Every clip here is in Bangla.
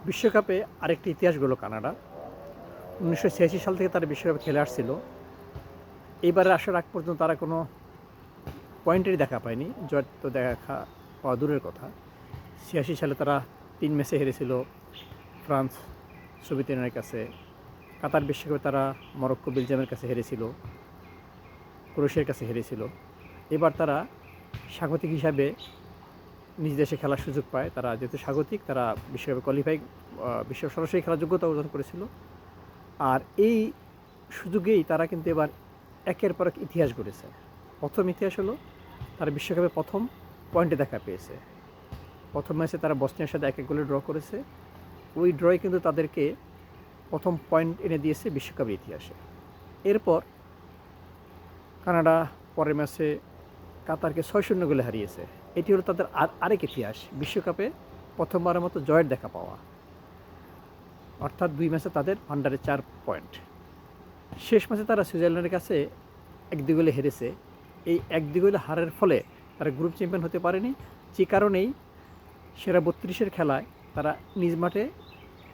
বিশ্বকাপে আরেকটি ইতিহাস গড়ল কানাডা। 1986 সাল থেকে তারা বিশ্বকাপে খেলে আসছিল। এইবারে আসার আগ পর্যন্ত তারা কোনো পয়েন্টেরই দেখা পায়নি, জয় তো দেখা পাওয়া দূরের কথা। 86 সালে তারা 3 ম্যাচে হেরেছিল ফ্রান্স, সোভিয়েত ইউনিয়নের কাছে। কাতার বিশ্বকাপে তারা মরক্কো, বেলজিয়ামের কাছে হেরেছিল, ক্রোয়েশিয়ার কাছে হেরেছিল। এবার তারা স্বাগতিক হিসাবে নিজ দেশে খেলার সুযোগ পায়। তারা যেহেতু স্বাগতিক, তারা বিশ্বকাপে বিশ্ব সরাসরি খেলার যোগ্যতা অর্জন করেছিল। আর এই সুযোগেই তারা কিন্তু এবার একের পর এক ইতিহাস গড়েছে। প্রথম ইতিহাস হলো তারা বিশ্বকাপে প্রথম পয়েন্টে দেখা পেয়েছে। প্রথম ম্যাচে তারা বসনিয়ার সাথে 1-1 গোলে ড্র করেছে। ওই ড্রয় কিন্তু তাদেরকে প্রথম পয়েন্ট এনে দিয়েছে বিশ্বকাপের ইতিহাসে। এরপর কানাডা পরের ম্যাচে কাতারকে 6-0 গোলে হারিয়েছে। এটি হলো তাদের আরেক ইতিহাস, বিশ্বকাপে প্রথমবারের মতো জয়ের দেখা পাওয়া। অর্থাৎ 2 ম্যাচে তাদের ভান্ডারে 4 পয়েন্ট। শেষ ম্যাচে তারা সুইজারল্যান্ডের কাছে 1-2 গোলে হেরেছে। এই 1-2 গোলে হারের ফলে তারা গ্রুপ চ্যাম্পিয়ন হতে পারেনি, যে কারণেই সেরা 32-এর খেলায় তারা নিজ মাঠে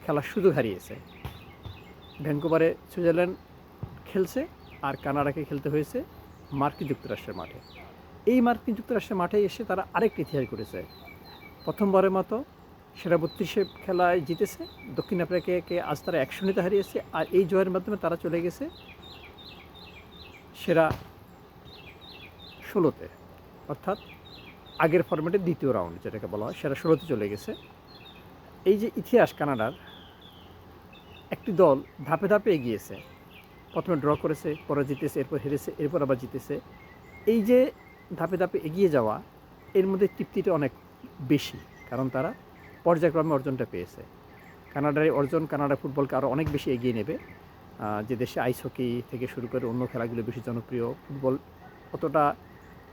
খেলার সুযোগ হারিয়েছে। ভ্যানকুভারে সুইজারল্যান্ড খেলছে আর কানাডাকে খেলতে হয়েছে মার্কিন যুক্তরাষ্ট্রের মাঠে। এই মার্কিন যুক্তরাষ্ট্রের মাঠে এসে তারা আরেকটি ইতিহাস করেছে। প্রথমবারের মতো সেরা 32 খেলায় জিতেছে। দক্ষিণ আফ্রিকাকে আজ তারা 1-0 হারিয়েছে। আর এই জয়ের মাধ্যমে তারা চলে গেছে সেরা 16-তে, অর্থাৎ আগের ফরম্যাটের দ্বিতীয় রাউন্ড যেটাকে বলা হয়, সেরা 16-তে চলে গেছে। এই যে ইতিহাস কানাডার, একটি দল ধাপে ধাপে এগিয়েছে। প্রথমে ড্র করেছে, পরে জিতেছে, এরপর হেরেছে, এরপর আবার জিতেছে। এই যে ধাপে ধাপে এগিয়ে যাওয়া, এর মধ্যে তৃপ্তিটা অনেক বেশি, কারণ তারা পর্যায়ক্রমে অর্জনটা পেয়েছে। কানাডার অর্জন কানাডা ফুটবলকে আরও অনেক বেশি এগিয়ে নেবে। যে দেশে আইস হকি থেকে শুরু করে অন্য খেলাগুলো বেশি জনপ্রিয়, ফুটবল অতটা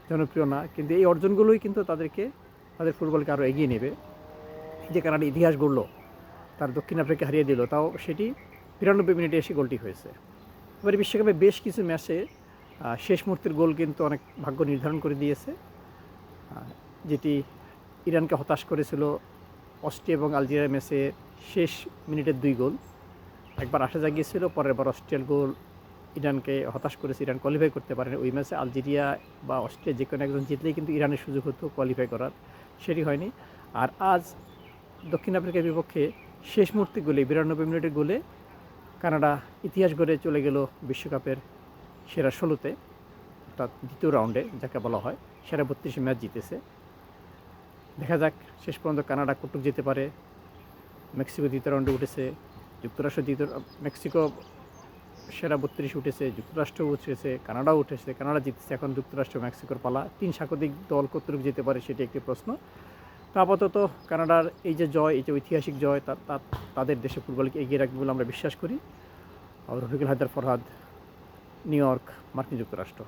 জনপ্রিয় না, কিন্তু এই অর্জনগুলোই কিন্তু তাদের ফুটবলকে আরও এগিয়ে নেবে। যে কানাডা ইতিহাস গড়ল, তার দক্ষিণ আফ্রিকা হারিয়ে দিল, তাও সেটি 93 মিনিটে এসে গোলটি হয়েছে। এবারে বিশ্বকাপে বেশ কিছু ম্যাচে শেষ মুহূর্তের গোল কিন্তু অনেক ভাগ্য নির্ধারণ করে দিয়েছে। যেটি ইরানকে হতাশ করেছিল অস্ট্রিয়া এবং আলজেরিয়ার ম্যাচে শেষ মিনিটের 2 গোল। একবার আশা জাগিয়েছিল, পরের বার অস্ট্রিয়ার গোল ইরানকে হতাশ করেছে, ইরান কোয়ালিফাই করতে পারেনি। ওই ম্যাচে আলজেরিয়া বা অস্ট্রিয়া যে কোনো একজন জিতলেই কিন্তু ইরানের সুযোগ হতো কোয়ালিফাই করার, সেটি হয়নি। আর আজ দক্ষিণ আফ্রিকার বিপক্ষে শেষ মুহূর্তে গোলে 92 মিনিটের গোলে কানাডা ইতিহাস গড়ে চলে গেল বিশ্বকাপের সেরা 16-তে, অর্থাৎ দ্বিতীয় রাউন্ডে যাকে বলা হয়। সেরা 32 ম্যাচ জিতেছে। দেখা যাক শেষ পর্যন্ত কানাডা কতটুকু যেতে পারে। মেক্সিকো দ্বিতীয় রাউন্ডে উঠেছে, যুক্তরাষ্ট্র মেক্সিকো সেরা 32 উঠেছে, যুক্তরাষ্ট্র উঠেছে, কানাডাও উঠেছে, কানাডা জিতেছে। এখন যুক্তরাষ্ট্র মেক্সিকোর পালা। 3 স্বাগতিক দল কতটুকু যেতে পারে সেটি একটি প্রশ্ন। তো আপাতত কানাডার এই যে জয়, এই যে ঐতিহাসিক জয়, তাদের দেশে ফুটবলকে এগিয়ে রাখবে বলে আমরা বিশ্বাস করি। রফিকুল হায়দার ফরহাদ, নিউ ইয়র্ক, মার্কিন যুক্তরাষ্ট্র।